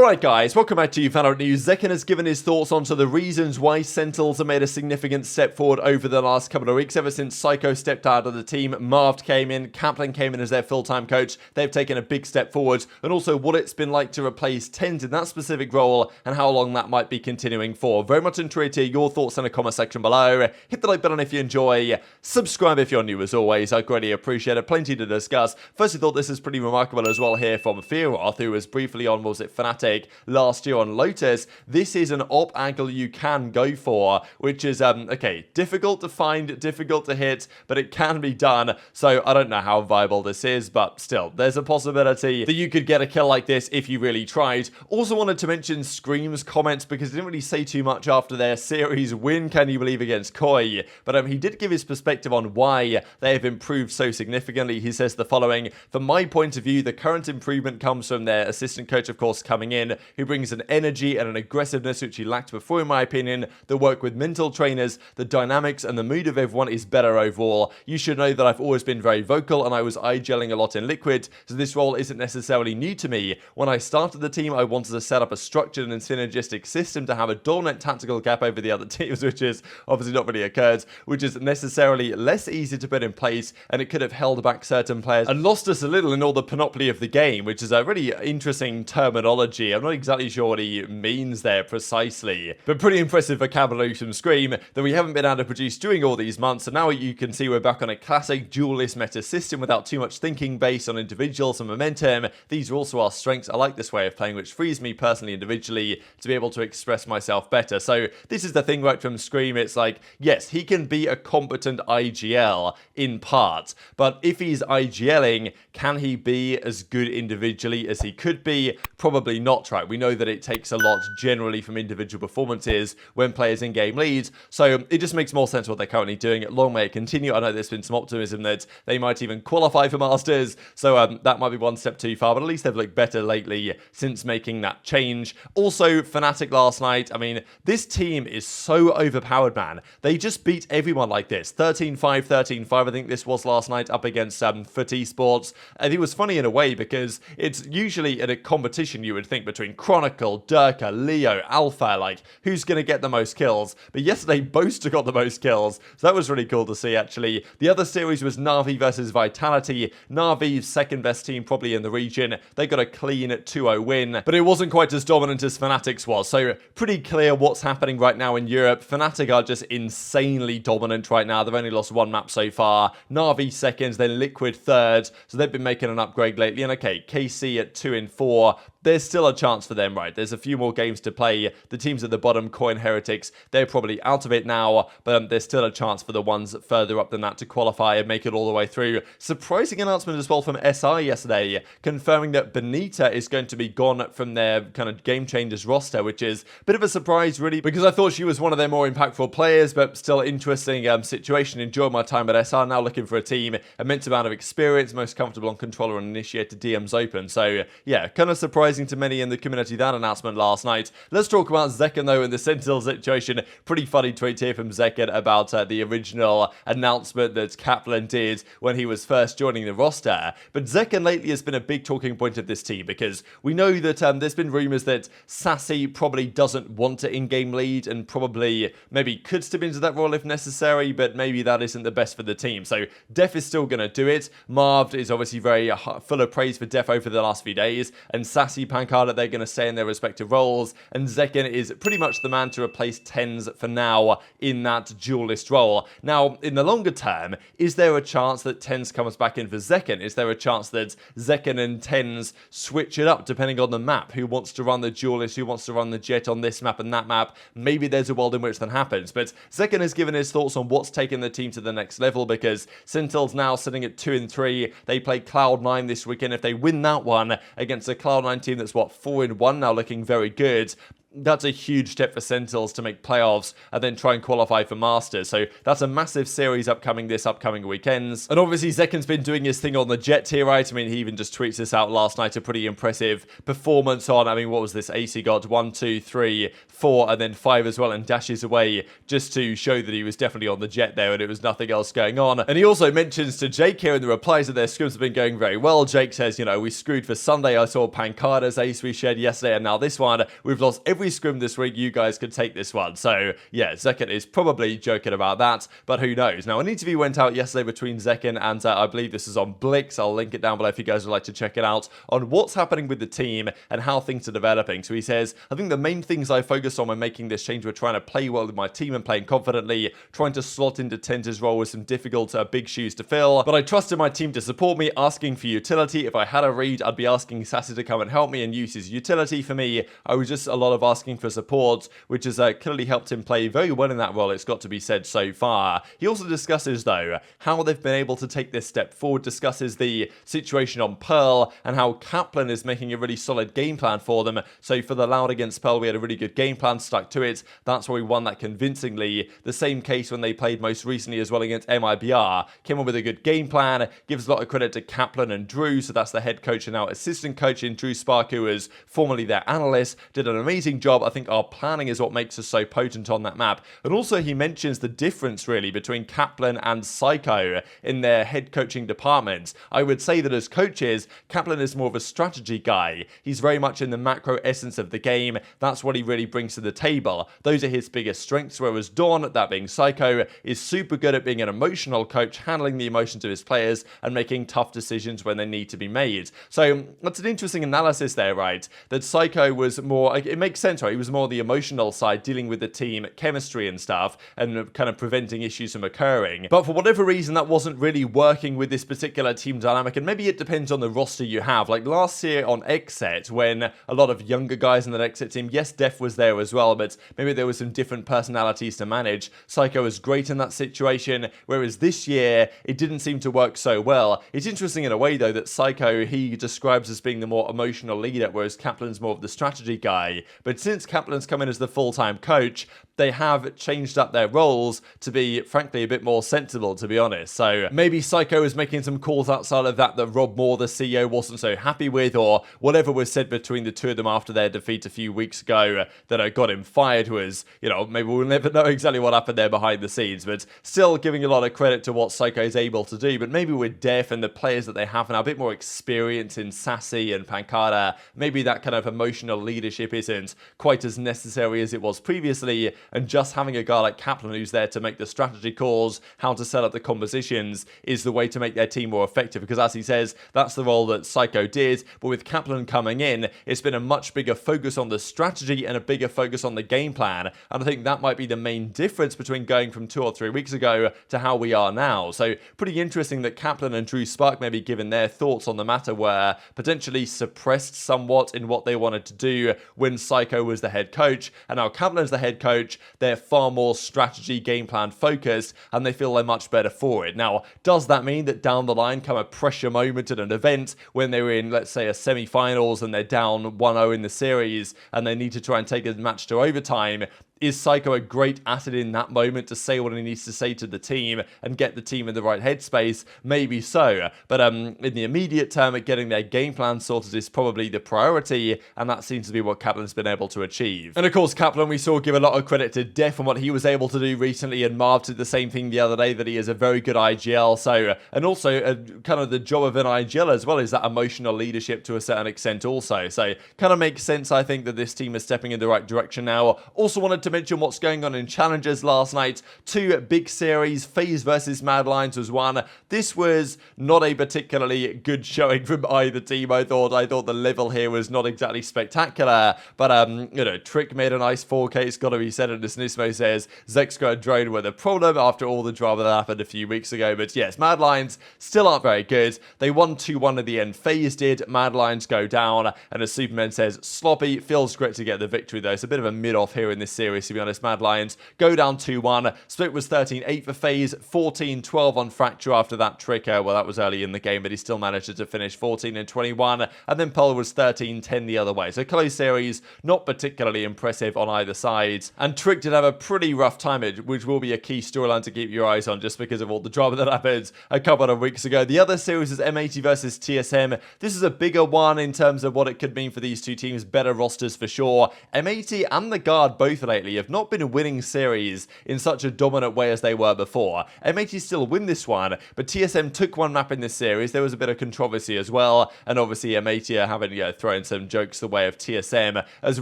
Alright guys, welcome back to VALORANT News. Zekken has given his thoughts onto the reasons why Sentinels have made a significant step forward over the last couple of weeks. Ever since Psycho stepped out of the team, Marved came in, Kaplan came in as their full-time coach. They've taken a big step forward, and also what it's been like to replace TenZ in that specific role and how long that might be continuing for. Very much intrigued to hear your thoughts in the comment section below. Hit the like button if you enjoy. Subscribe if you're new as always. I greatly appreciate it. Plenty to discuss. First, I thought this is pretty remarkable as well here from Fearoth, who was briefly on, was it Fnatic last year on Lotus. This is an op angle you can go for, which is okay, difficult to find, difficult to hit, but it can be done. So I don't know how viable this is, but still, there's a possibility that you could get a kill like this if you really tried. Also wanted to mention Scream's comments because he didn't really say too much after their series win, can you believe, against Koi, but he did give his perspective on why they have improved so significantly. He says the following: from my point of view, the current improvement comes from their assistant coach, of course, coming in, who brings an energy and an aggressiveness which he lacked before, in my opinion. The work with mental trainers, the dynamics and the mood of everyone is better overall. You should know that I've always been very vocal and I was eye-gelling a lot in Liquid, so this role isn't necessarily new to me. When I started the team, I wanted to set up a structured and synergistic system to have a dominant tactical gap over the other teams, which is obviously not really occurred, which is necessarily less easy to put in place, and it could have held back certain players and lost us a little in all the panoply of the game, which is a really interesting terminology. I'm not exactly sure what he means there precisely, but pretty impressive vocabulary from Scream that we haven't been able to produce during all these months. So now you can see we're back on a classic duelist meta system without too much thinking based on individuals and momentum. These are also our strengths. I like this way of playing, which frees me personally individually to be able to express myself better. So this is the thing right from Scream. It's like, yes, he can be a competent IGL in part, but if he's IGLing, can he be as good individually as he could be? Probably not, right? We know that it takes a lot generally from individual performances when players in-game lead, so it just makes more sense what they're currently doing. Long may it continue. I know there's been some optimism that they might even qualify for Masters, so that might be one step too far, but at least they've looked better lately since making that change. Also, Fnatic last night, I mean, this team is so overpowered, man. They just beat everyone like this. 13-5, 13-5, I think this was last night, up against for esports. And it was funny in a way because it's usually in a competition you would think between Chronicle, Durka, Leo, Alpha, like who's going to get the most kills. But yesterday, Boaster got the most kills, so that was really cool to see, actually. The other series was Na'Vi versus Vitality. Na'Vi's second best team probably in the region. They got a clean 2-0 win, but it wasn't quite as dominant as Fnatic's was. So pretty clear what's happening right now in Europe. Fnatic are just insanely dominant right now. They've only lost one map so far. Na'Vi second, then Liquid third. So they've been making an upgrade lately. And okay, KC at 2-4. There's still a chance for them, right? There's a few more games to play. The teams at the bottom, Coin Heretics, they're probably out of it now, but there's still a chance for the ones further up than that to qualify and make it all the way through. Surprising announcement as well from SI yesterday, confirming that Benita is going to be gone from their kind of Game Changers roster, which is a bit of a surprise, really, because I thought she was one of their more impactful players, but still interesting situation. Enjoyed my time at SI, now looking for a team, immense amount of experience, most comfortable on controller and initiator DMs open. So yeah, kind of surprising to many in the community, that announcement last night. Let's talk about Zekken though and the Sentinel situation. Pretty funny tweet here from Zekken about the original announcement that Kaplan did when he was first joining the roster. But Zekken lately has been a big talking point of this team because we know that there's been rumors that Sassy probably doesn't want to in-game lead and probably maybe could step into that role if necessary, but maybe that isn't the best for the team. So Dephh is still going to do it. Marved is obviously very full of praise for Dephh over the last few days, and Sassy, Pancada, they're going to stay in their respective roles, and Zekken is pretty much the man to replace TenZ for now in that duelist role. Now, in the longer term, is there a chance that TenZ comes back in for Zekken? Is there a chance that Zekken and TenZ switch it up depending on the map? Who wants to run the duelist? Who wants to run the jet on this map and that map? Maybe there's a world in which that happens, but Zekken has given his thoughts on what's taken the team to the next level because Sentinels now sitting at 2-3. They play Cloud9 this weekend. If they win that one against a Cloud9 team that's, what, 4-1 now, looking very good. that's a huge step for Sentinels to make playoffs and then try and qualify for Masters. So that's a massive series upcoming this upcoming weekends. And obviously Zekken's been doing his thing on the jet here, right? I mean, he even just tweets this out last night, a pretty impressive performance on, I mean, what was this? AC got 1, 2, 3, 4, and then 5 as well, and dashes away just to show that he was definitely on the jet there and it was nothing else going on. And he also mentions to Jake here in the replies that their scrims have been going very well. Jake says, you know, we screwed for Sunday. I saw Pancada's ace we shared yesterday, and now this one. We've lost every scrim this week. You guys could take this one. So yeah, Zekken is probably joking about that, but who knows? Now, an interview went out yesterday between Zekken and I believe this is on Blix. I'll link it down below if you guys would like to check it out, on what's happening with the team and how things are developing. So he says, I think the main things I focused on when making this change were trying to play well with my team and playing confidently, trying to slot into TenZ's role with some difficult big shoes to fill, but I trusted my team to support me, asking for utility. If I had a read, I'd be asking Sassy to come and help me and use his utility. For me, I was just a lot of asking for support, which has clearly helped him play very well in that role, it's got to be said so far. He also discusses, though, how they've been able to take this step forward, discusses the situation on Pearl and how Kaplan is making a really solid game plan for them. So for the Loud against Pearl, we had a really good game plan, stuck to it. That's why we won that convincingly. The same case when they played most recently as well against MIBR. Came up with a good game plan, gives a lot of credit to Kaplan and Drew, so that's the head coach and now assistant coach in Drew Spark, who was formerly their analyst, did an amazing job. I think our planning is what makes us so potent on that map. And also he mentions the difference really between Kaplan and Psycho in their head coaching departments. I would say that as coaches, Kaplan is more of a strategy guy. He's very much in the macro essence of the game. That's what he really brings to the table. Those are his biggest strengths, whereas Dawn, that being Psycho, is super good at being an emotional coach, handling the emotions of his players and making tough decisions when they need to be made. So that's an interesting analysis there, right? That Psycho was more, it makes sense, right? He was more the emotional side, dealing with the team chemistry and stuff and kind of preventing issues from occurring. But for whatever reason, that wasn't really working with this particular team dynamic, and maybe it depends on the roster you have. Like last year on Xset, when a lot of younger guys in that Xset team, yes, Dephh was there as well, but maybe there was some different personalities to manage. Psycho was great in that situation, whereas this year, it didn't seem to work so well. It's interesting in a way, though, that Psycho, he describes as being the more emotional leader, whereas Kaplan's more of the strategy guy. But since Kaplan's come in as the full-time coach, they have changed up their roles to be, frankly, a bit more sensible, to be honest. So maybe Psycho is making some calls outside of that Rob Moore, the CEO, wasn't so happy with, or whatever was said between the two of them after their defeat a few weeks ago that got him fired was, you know, maybe we'll never know exactly what happened there behind the scenes, but still giving a lot of credit to what Psycho is able to do. But maybe with Dephh and the players that they have now, a bit more experience in Sassy and Pancada, maybe that kind of emotional leadership isn't quite as necessary as it was previously, and just having a guy like Kaplan who's there to make the strategy calls, how to set up the compositions, is the way to make their team more effective. Because as he says, that's the role that Psycho did, but with Kaplan coming in, it's been a much bigger focus on the strategy and a bigger focus on the game plan, and I think that might be the main difference between going from 2 or 3 weeks ago to how we are now. So pretty interesting that Kaplan and Drew Spark maybe given their thoughts on the matter were potentially suppressed somewhat in what they wanted to do when Psycho was the head coach, and now Kaplan's the head coach. They're far more strategy game plan focused, and they feel they're much better for it. Now, does that mean that down the line come a pressure moment at an event when they're in, let's say, a semi-finals and they're down 1-0 in the series and they need to try and take a match to overtime? Is Psycho a great asset in that moment to say what he needs to say to the team and get the team in the right headspace? Maybe so. But in the immediate term, getting their game plan sorted is probably the priority, and that seems to be what Kaplan's been able to achieve. And of course, Kaplan, we saw give a lot of credit to Dephh on what he was able to do recently, and Marv did the same thing the other day, that he is a very good IGL. So, and also kind of the job of an IGL as well is that emotional leadership to a certain extent also. So kind of makes sense, I think, that this team is stepping in the right direction now. Also wanted to mention what's going on in challenges last night. 2 big series, FaZe versus Mad Lions was one. This was not a particularly good showing from either team. I thought the level here was not exactly spectacular, but you know, Trick made a nice 4K, it's got to be said, and as Nismo says, Zexco and Drone were the problem after all the drama that happened a few weeks ago. But yes, Mad Lions still aren't very good. They won 2-1 at the end. FaZe did. Mad Lions go down, and as Superman says, sloppy. Feels great to get the victory though. It's a bit of a mid-off here in this series series, to be honest. Mad Lions go down 2-1. Split was 13-8 for FaZe, 14-12 on Fracture after that trick. Well, that was early in the game, but he still managed to finish 14-21. And then Pearl was 13-10 the other way. So close series, not particularly impressive on either side. And Trick did have a pretty rough time, which will be a key storyline to keep your eyes on just because of all the drama that happened a couple of weeks ago. The other series is M80 versus TSM. This is a bigger one in terms of what it could mean for these two teams. Better rosters for sure. M80 and the Guard both lately have not been winning series in such a dominant way as they were before. M80 still win this one, but TSM took one map in this series. There was a bit of controversy as well, and obviously M80 are having thrown some jokes the way of TSM as a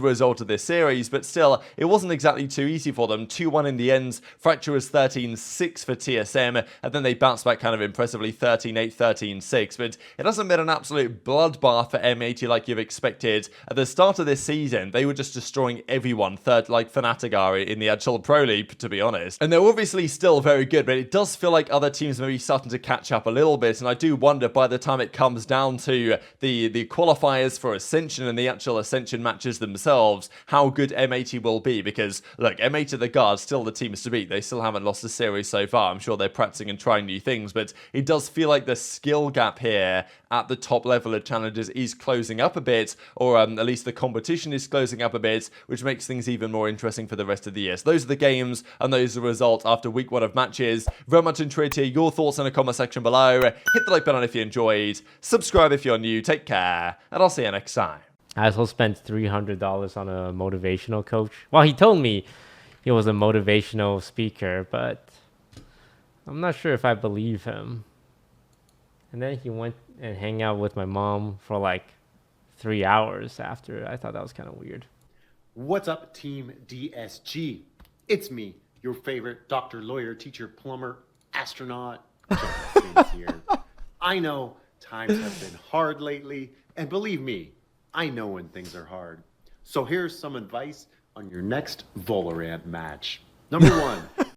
result of this series, but still, it wasn't exactly too easy for them. 2-1 in the end. Fracture was 13-6 for TSM, and then they bounced back kind of impressively, 13-8, 13-6, but it hasn't been an absolute bloodbath for M80 like you've expected. At the start of this season, they were just destroying everyone, like Fnatic are in the actual Pro League, to be honest. And they're obviously still very good, but it does feel like other teams may be starting to catch up a little bit, and I do wonder by the time it comes down to the qualifiers for Ascension and the actual Ascension matches themselves, how good M80 will be, because, look, M80 the Guard still the teams to beat. They still haven't lost a series so far. I'm sure they're practicing and trying new things, but it does feel like the skill gap here at the top level of challenges is closing up a bit, or at least the competition is closing up a bit, which makes things even more interesting for the rest of the year. So those are the games, and those are the results after week 1 of matches. Very much intrigued to hear your thoughts in the comment section below. Hit the like button if you enjoyed, subscribe if you're new, take care, and I'll see you next time. I also spent $300 on a motivational coach. Well, he told me he was a motivational speaker, but I'm not sure if I believe him. And then he went and hang out with my mom for like 3 hours after. I thought that was kind of weird. What's up, Team DSG? It's me, your favorite doctor, lawyer, teacher, plumber, astronaut. Here. I know times have been hard lately, and believe me, I know when things are hard. So here's some advice on your next VALORANT match. Number 1,